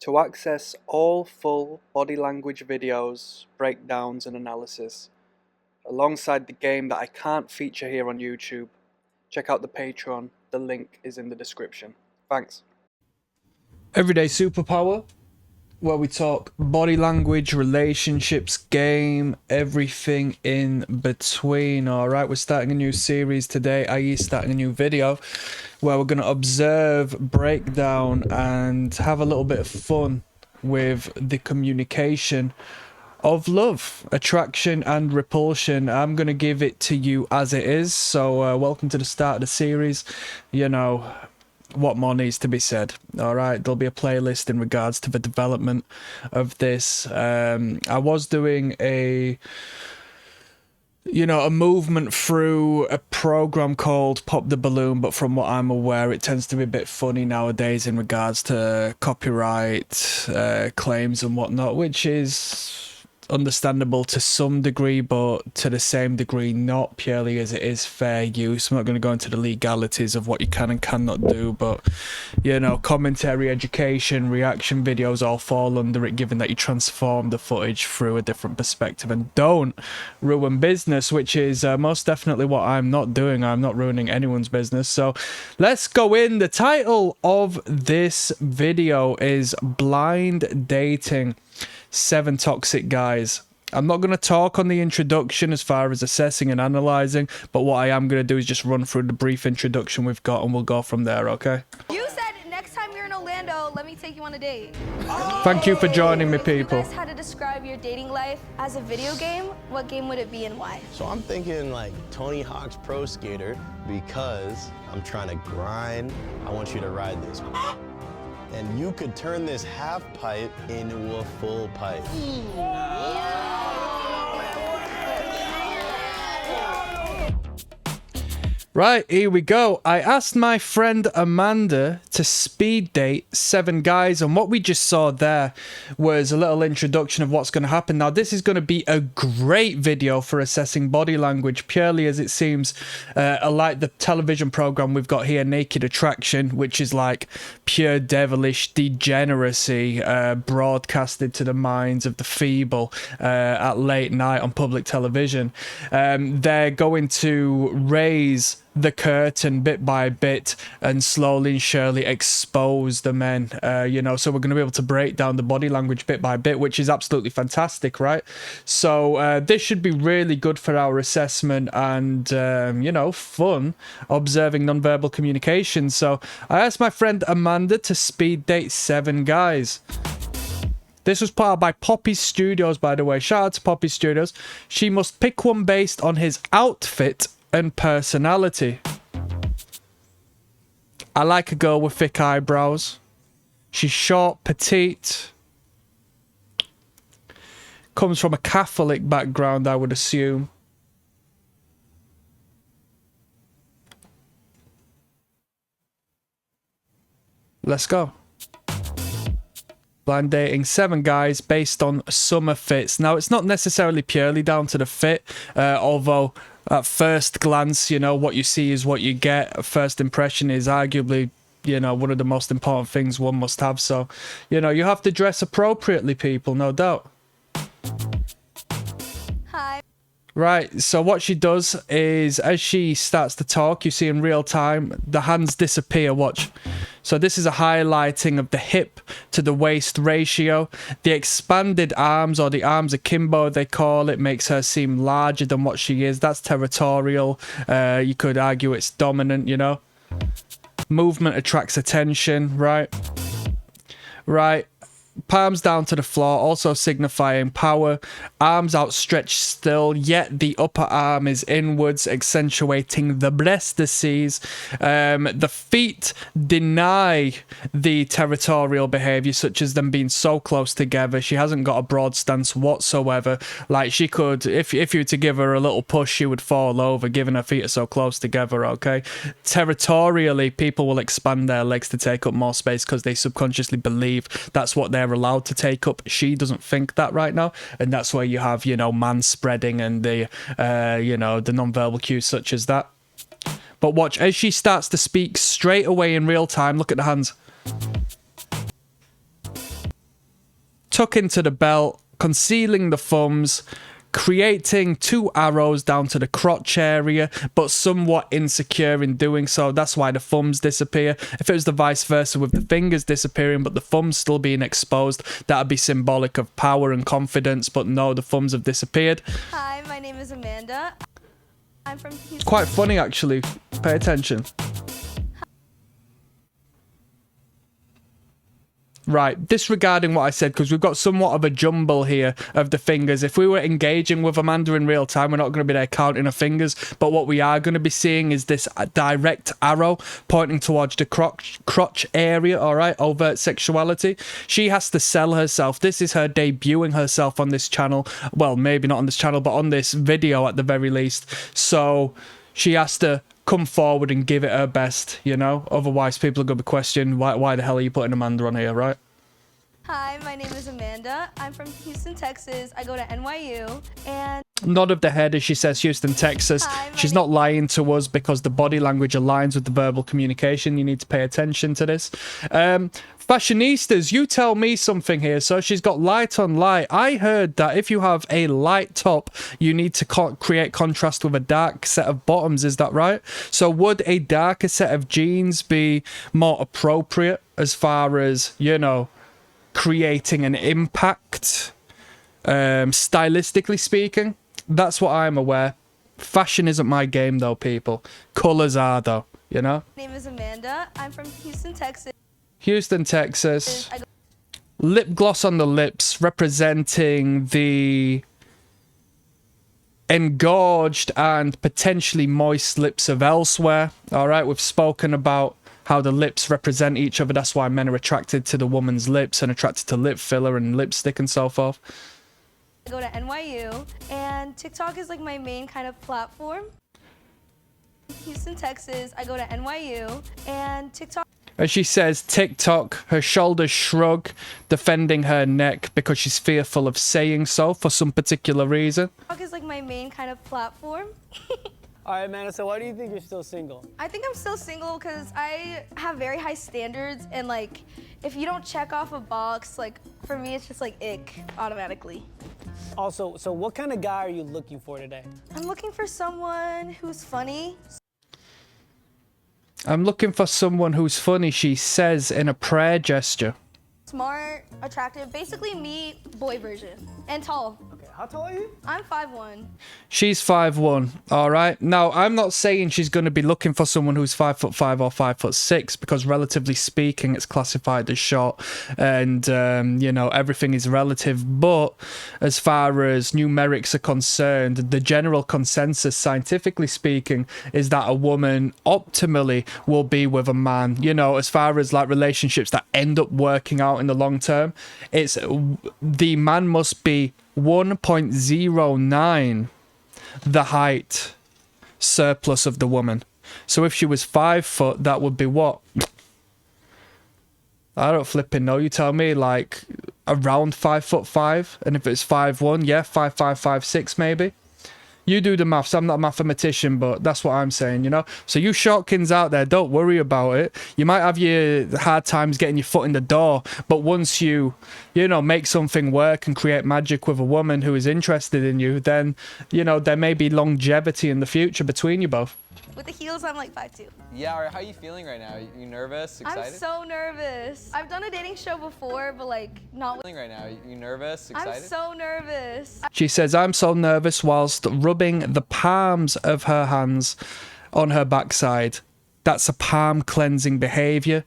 To access all full body language videos, breakdowns and analysis, alongside the game that I can't feature here on YouTube, check out the Patreon, the link is in the description. Thanks. Everyday Superpower, where we talk body language, relationships, game, everything in between. Alright, we're starting a new series today, i.e. starting a new video, where we're going to observe, break down, and have a little bit of fun with the communication of love, attraction and repulsion. I'm going to give it to you as it is, so welcome to the start of the series. You know, what more needs to be said? All right, there'll be a playlist in regards to the development of this. I was doing a movement through a program called Pop the Balloon, but from what I'm aware, it tends to be a bit funny nowadays in regards to copyright claims and whatnot, which is understandable to some degree, but to the same degree not, purely as it is fair use. I'm not going to go into the legalities of what you can and cannot do, but commentary, education, reaction videos all fall under it, given that you transform the footage through a different perspective and don't ruin business, which is most definitely what I'm not doing. I'm not ruining anyone's business. So let's go in. The title of this video is Blind Dating 7 Toxic Guys. I'm not going to talk on the introduction as far as assessing and analysing, but what I am going to do is just run through the brief introduction we've got and we'll go from there, okay? You said next time you're in Orlando, let me take you on a date. Thank you for joining me, If people. you guys had to describe your dating life as a video game, what game would it be and why? So I'm thinking like Tony Hawk's Pro Skater, because I'm trying to grind. I want you to ride this. And you could turn this half pipe into a full pipe. Right, here we go. I asked my friend Amanda to speed date 7 guys, and what we just saw there was a little introduction of what's going to happen. Now, this is going to be a great video for assessing body language, purely as it seems like the television program we've got here, Naked Attraction, which is like pure devilish degeneracy broadcasted to the minds of the feeble at late night on public television. They're going to raise the curtain bit by bit and slowly and surely expose the men, so we're going to be able to break down the body language bit by bit, which is absolutely fantastic, right? So this should be really good for our assessment and fun observing nonverbal communication. So I asked my friend Amanda to speed date 7 guys. This was put out by Poppy Studios, by the way. Shout out to Poppy Studios. She must pick one based on his outfit and personality. I like a girl with thick eyebrows. She's short, petite. Comes from a Catholic background, I would assume. Let's go. Blind dating 7 guys based on summer fits. Now, it's not necessarily purely down to the fit, although at first glance, what you see is what you get. First impression is arguably, one of the most important things one must have. So, you have to dress appropriately, people, no doubt. Hi. Right, so what she does is, as she starts to talk, you see in real time, the hands disappear, watch. So this is a highlighting of the hip to the waist ratio. The expanded arms, or the arms akimbo they call it, makes her seem larger than what she is. That's territorial. You could argue it's dominant, Movement attracts attention, right? Right. Palms down to the floor, also signifying power. Arms outstretched still, yet the upper arm is inwards, accentuating the breastises. The feet deny the territorial behavior, such as them being so close together. She hasn't got a broad stance whatsoever. Like, she could, if you were to give her a little push, she would fall over, given her feet are so close together, okay? Territorially, people will expand their legs to take up more space because they subconsciously believe that's what they're allowed to take up. She doesn't think that right now, and that's where you have, man spreading and the the non-verbal cues such as that. But watch, as she starts to speak straight away in real time, look at the hands. tuck into the belt, concealing the thumbs, creating 2 arrows down to the crotch area, but somewhat insecure in doing so. That's why the thumbs disappear. If it was the vice versa with the fingers disappearing but the thumbs still being exposed, that would be symbolic of power and confidence, but no, the thumbs have disappeared. Hi, my name is Amanda. I'm from Houston. It's quite funny, actually. Pay attention. Right, disregarding what I said, because we've got somewhat of a jumble here of the fingers. If we were engaging with Amanda in real time, we're not going to be there counting her fingers, but what we are going to be seeing is this direct arrow pointing towards the crotch area, all right, overt sexuality. She has to sell herself. This is her debuting herself on this channel. Well, maybe not on this channel, but on this video at the very least. So she has to come forward and give it her best, you know? Otherwise, people are going to be questioning, why the hell are you putting Amanda on here, right? Hi, my name is Amanda. I'm from Houston, Texas. I go to NYU, and Nod of the head as she says Houston, Texas. Hi, She's not lying to us because the body language aligns with the verbal communication. You need to pay attention to this. Fashionistas, you tell me something here. So she's got light on light. I heard that if you have a light top, you need to create contrast with a dark set of bottoms. Is that right? So would a darker set of jeans be more appropriate as far as, you know, creating an impact, stylistically speaking? That's what I'm aware. Fashion isn't my game though, people. Colors are though, you know? my name is Amanda. I'm from Houston, Texas. Houston, Texas. Lip gloss on the lips, representing the engorged and potentially moist lips of elsewhere. All right, we've spoken about how the lips represent each other. That's why men are attracted to the woman's lips and attracted to lip filler and lipstick and so forth. I go to NYU, and TikTok is like my main kind of platform. Houston, Texas. I go to NYU, and TikTok. As she says, TikTok, her shoulders shrug, defending her neck because she's fearful of saying so for some particular reason. TikTok is like my main kind of platform. All right, Amanda, so why do you think you're still single? I think I'm still single because I have very high standards, and like, if you don't check off a box, like, for me, it's just like ick automatically. Also, so what kind of guy are you looking for today? I'm looking for someone who's funny. I'm looking for someone who's funny, she says in a prayer gesture. Smart, attractive, basically me, boy version, and tall. Okay, how tall are you? I'm 5'1". She's 5'1", all right? Now, I'm not saying she's going to be looking for someone who's 5'5" or 5'6", because relatively speaking, it's classified as short, and, you know, everything is relative. But as far as numerics are concerned, the general consensus, scientifically speaking, is that a woman optimally will be with a man. You know, as far as, like, relationships that end up working out in the long term, it's the man must be 1.09 the height surplus of the woman. So if she was 5 foot, that would be what? I don't flipping know. You tell me, like around 5'5", and if it's 5'1", yeah, 5'5", 5'6", maybe. You do the maths. I'm not a mathematician, but that's what I'm saying, you know? So you shortkins out there, don't worry about it. You might have your hard times getting your foot in the door, but once you know, make something work and create magic with a woman who is interested in you, then, you know, there may be longevity in the future between you both. With the heels, I'm like 5'2". Yeah, how are you feeling right now? You nervous, excited? I'm so nervous. I've done a dating show before, but like not with. Right now, you nervous, excited? I'm so nervous. She says, I'm so nervous, whilst rubbing the palms of her hands on her backside. That's a palm cleansing behavior.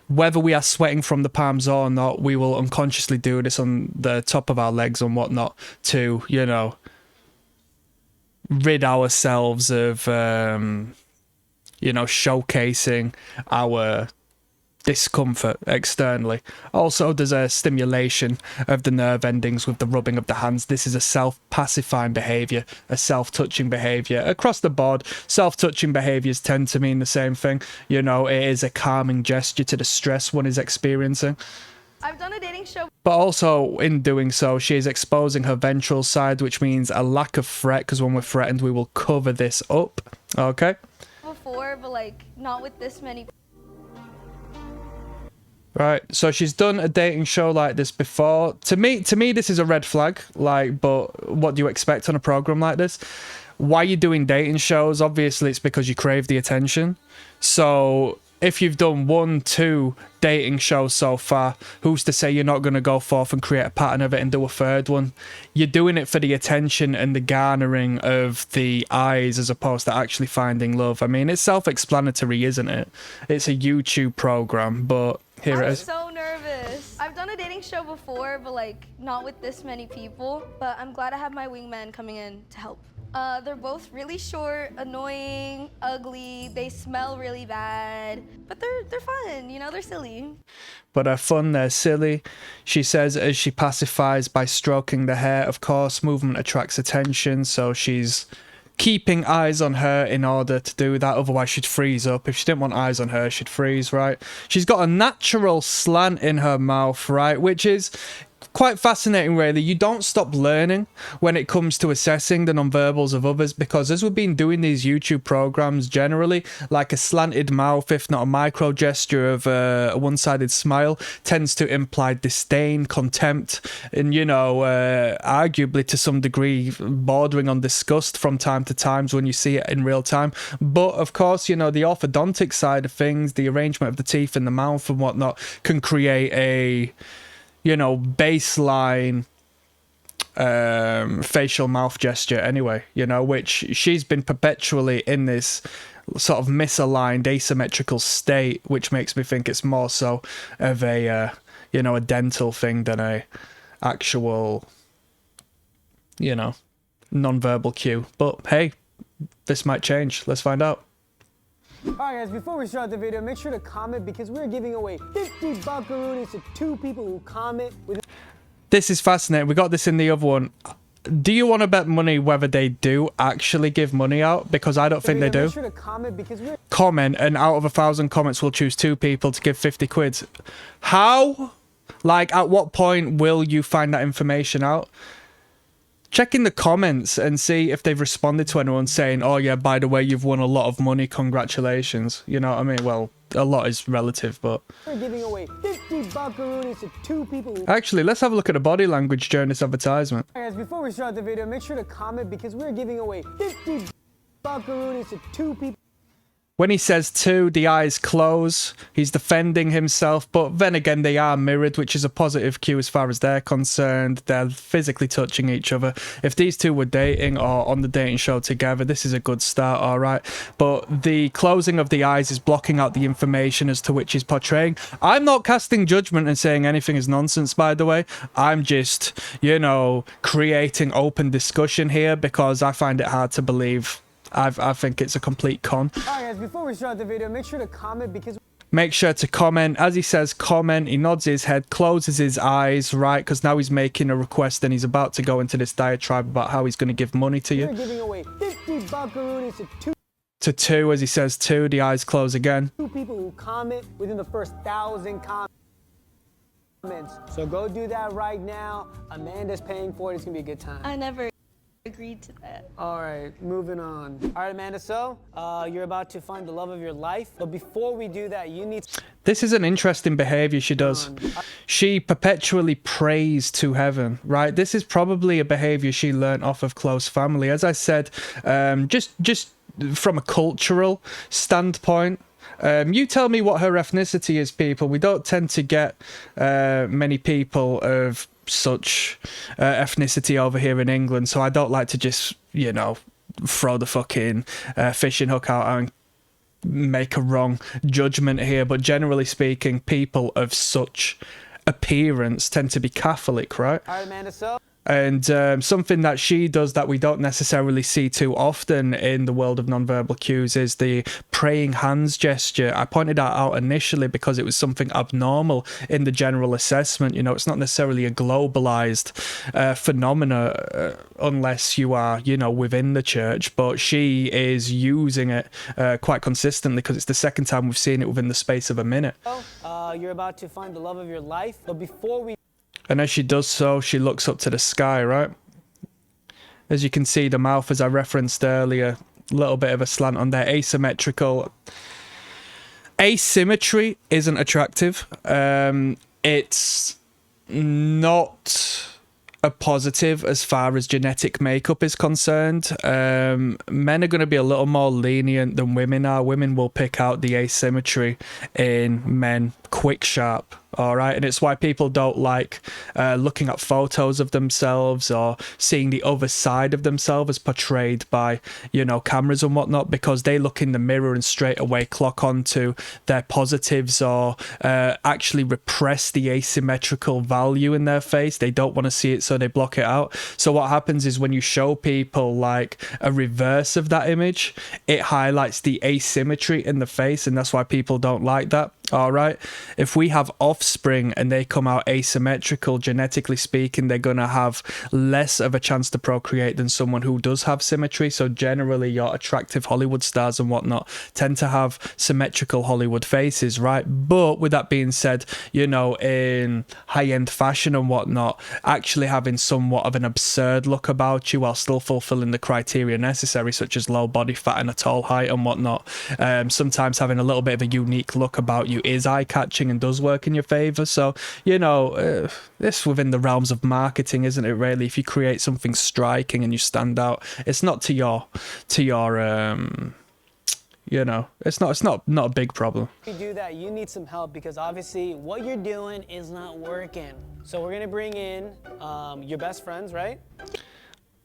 Whether we are sweating from the palms or not, we will unconsciously do this on the top of our legs and whatnot to, you know, rid ourselves of, you know, showcasing our discomfort externally. Also, there's a stimulation of the nerve endings with the rubbing of the hands. This is a self-pacifying behavior, a self-touching behavior. Across the board, self-touching behaviors tend to mean the same thing. You know, it is a calming gesture to the stress one is experiencing. I've done a dating show. But also, in doing so, she is exposing her ventral side, which means a lack of threat, because when we're threatened, we will cover this up. Okay? Before, but like not with this many. Right, so she's done a dating show like this before. To me, this is a red flag. Like, but what do you expect on a program like this? Why are you doing dating shows? Obviously, it's because you crave the attention. So if you've done 1, 2 dating shows so far, who's to say you're not going to go forth and create a pattern of it and do a third one? You're doing it for the attention and the garnering of the eyes as opposed to actually finding love. I mean, it's self-explanatory, isn't it? It's a YouTube program, but here it is. I'm so nervous. I've done a dating show before, but like not with this many people. But I'm glad I have my wingman coming in to help. They're both really short, annoying, ugly. They smell really bad, but they're fun. You know, they're silly. But they're fun, they're silly. She says as she pacifies by stroking the hair. Of course, movement attracts attention, so she's keeping eyes on her in order to do that. Otherwise, she'd freeze up. If she didn't want eyes on her, she'd freeze, right? She's got a natural slant in her mouth, right? Which is quite fascinating, really. You don't stop learning when it comes to assessing the nonverbals of others, because as we've been doing these YouTube programs, generally, like a slanted mouth, if not a micro gesture of a one-sided smile, tends to imply disdain, contempt, and, you know, arguably to some degree bordering on disgust from time to time when you see it in real time. But of course, you know, the orthodontic side of things, the arrangement of the teeth in the mouth and whatnot, can create a, you know, baseline facial mouth gesture anyway, you know, which she's been perpetually in this sort of misaligned asymmetrical state, which makes me think it's more so of a you know, a dental thing than a actual, you know, non-verbal cue. But hey, this might change. Let's find out. Alright guys, before we start the video, make sure to comment because we're giving away 50 buckaroonies to 2 people who comment with. This is fascinating. We got this in the other one. Do you want to bet money whether they do actually give money out? Because I don't think they do. Make sure to comment because we're... Comment, and out of 1,000 comments, we'll choose 2 people to give 50 quid. How? Like, at what point will you find that information out? Check in the comments and see if they've responded to anyone saying, oh yeah, by the way, you've won a lot of money, congratulations. You know what I mean? Well, a lot is relative, but... We're giving away 50 buckaroonies to 2 people. Actually, let's have a look at the body language during this advertisement. Guys, before we start the video, make sure to comment because we're giving away 50 buckaroonies to 2 people. When he says 2, the eyes close. He's defending himself, but then again, they are mirrored, which is a positive cue as far as they're concerned. They're physically touching each other. If these 2 were dating or on the dating show together, this is a good start, all right? But the closing of the eyes is blocking out the information as to which he's portraying. I'm not casting judgment and saying anything is nonsense, by the way. I'm just, you know, creating open discussion here because I find it hard to believe. I think it's a complete con. Alright guys, before we start the video, make sure to comment because... Make sure to comment. As he says comment, he nods his head, closes his eyes, right? Because now he's making a request and he's about to go into this diatribe about how he's going to give money to you. We're giving away 50 buckaroonies to 2, as he says 2, the eyes close again. 2 people who comment within the first 1,000 comments. So go do that right now. Amanda's paying for it. It's going to be a good time. I never agreed to that. All right, moving on. All right, Amanda, so you're about to find the love of your life. But before we do that, you need... This is an interesting behavior she does. She perpetually prays to heaven, right? This is probably a behavior she learned off of close family. As I said, just from a cultural standpoint, you tell me what her ethnicity is, people. We don't tend to get many people of such ethnicity over here in England, so I don't like to just, you know, throw the fucking fishing hook out and make a wrong judgment here. But generally speaking, people of such appearance tend to be Catholic, right? All right, Amanda, so... And something that she does that we don't necessarily see too often in the world of nonverbal cues is the praying hands gesture. I pointed that out initially because it was something abnormal in the general assessment. You know, it's not necessarily a globalized phenomena unless you are, you know, within the church. But she is using it quite consistently because it's the second time we've seen it within the space of a minute. You're about to find the love of your life. But before we... And as she does so, she looks up to the sky, right? As you can see, the mouth, as I referenced earlier, a little bit of a slant on there, asymmetrical. Asymmetry isn't attractive. It's not a positive as far as genetic makeup is concerned. Men are going to be a little more lenient than women are. Women will pick out the asymmetry in men quick sharp. All right, and it's why people don't like looking at photos of themselves or seeing the other side of themselves as portrayed by, you know, cameras and whatnot, because they look in the mirror and straight away clock onto their positives or actually repress the asymmetrical value in their face. They don't want to see it, so they block it out. So what happens is when you show people like a reverse of that image, it highlights the asymmetry in the face, and that's why people don't like that. All right, if we have offspring and they come out asymmetrical, genetically speaking, they're gonna have less of a chance to procreate than someone who does have symmetry. So generally your attractive Hollywood stars and whatnot tend to have symmetrical Hollywood faces, right? But with that being said, you know, in high-end fashion and whatnot, actually having somewhat of an absurd look about you while still fulfilling the criteria necessary, such as low body fat and a tall height and whatnot, sometimes having a little bit of a unique look about you is eye-catching and does work in your favor. So, you know, this within the realms of marketing, isn't it, really? If you create something striking and you stand out, it's not to your you know, it's not a big problem. If you do that, you need some help because obviously what you're doing is not working. So we're gonna bring in your best friends, right?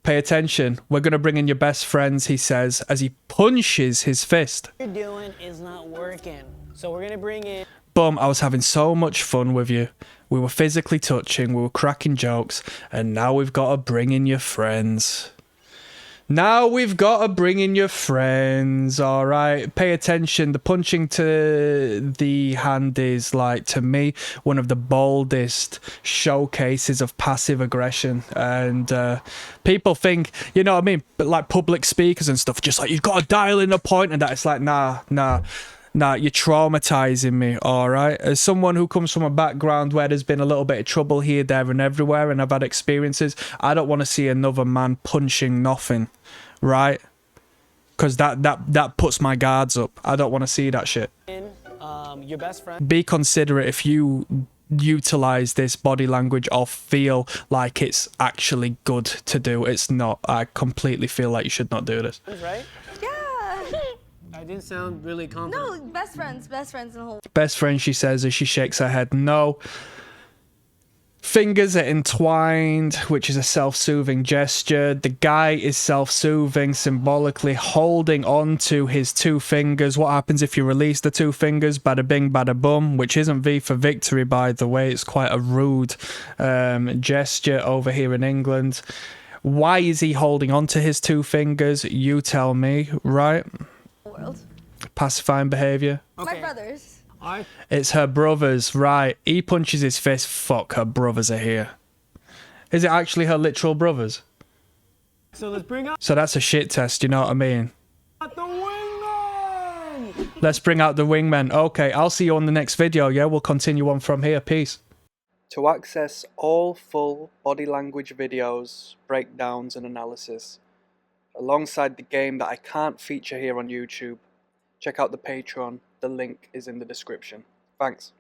Pay attention. We're going to bring in your best friends, he says, as he punches his fist. What you're doing is not working. So we're gonna bring in. Boom, I was having so much fun with you. We were physically touching, we were cracking jokes, and now we've got to bring in your friends. Now we've got to bring in your friends, all right? Pay attention. The punching to the hand is, like, to me, one of the boldest showcases of passive aggression. And people think, you know what I mean, but like public speakers and stuff, just like, you've got to dial in a point and that. It's like, nah, you're traumatizing me, all right? As someone who comes from a background where there's been a little bit of trouble here, there, and everywhere, and I've had experiences, I don't want to see another man punching nothing, right? Because that puts my guards up. I don't want to see that shit. Your best friend. Be considerate if you utilize this body language or feel like it's actually good to do. It's not. I completely feel like you should not do this. Right? Yeah. I didn't sound really confident. No, best friends in the whole. Best friend, she says as she shakes her head no. Fingers are entwined, which is a self-soothing gesture. The guy is self-soothing, symbolically holding on to his two fingers. What happens if you release the two fingers? Bada bing, bada bum, which isn't V for victory, by the way. It's quite a rude gesture over here in England. Why is he holding on to his two fingers? You tell me, right? World. Pacifying behavior. Okay. My brothers. It's her brothers, right? He punches his fist. Fuck, her brothers are here. Is it actually her literal brothers? So let's bring out. So that's a shit test, you know what I mean? The wingman! Let's bring out the wingmen. Okay, I'll see you on the next video, yeah? We'll continue on from here. Peace. To access all full body language videos, breakdowns and analysis, alongside the game that I can't feature here on YouTube, check out the Patreon. The link is in the description. Thanks.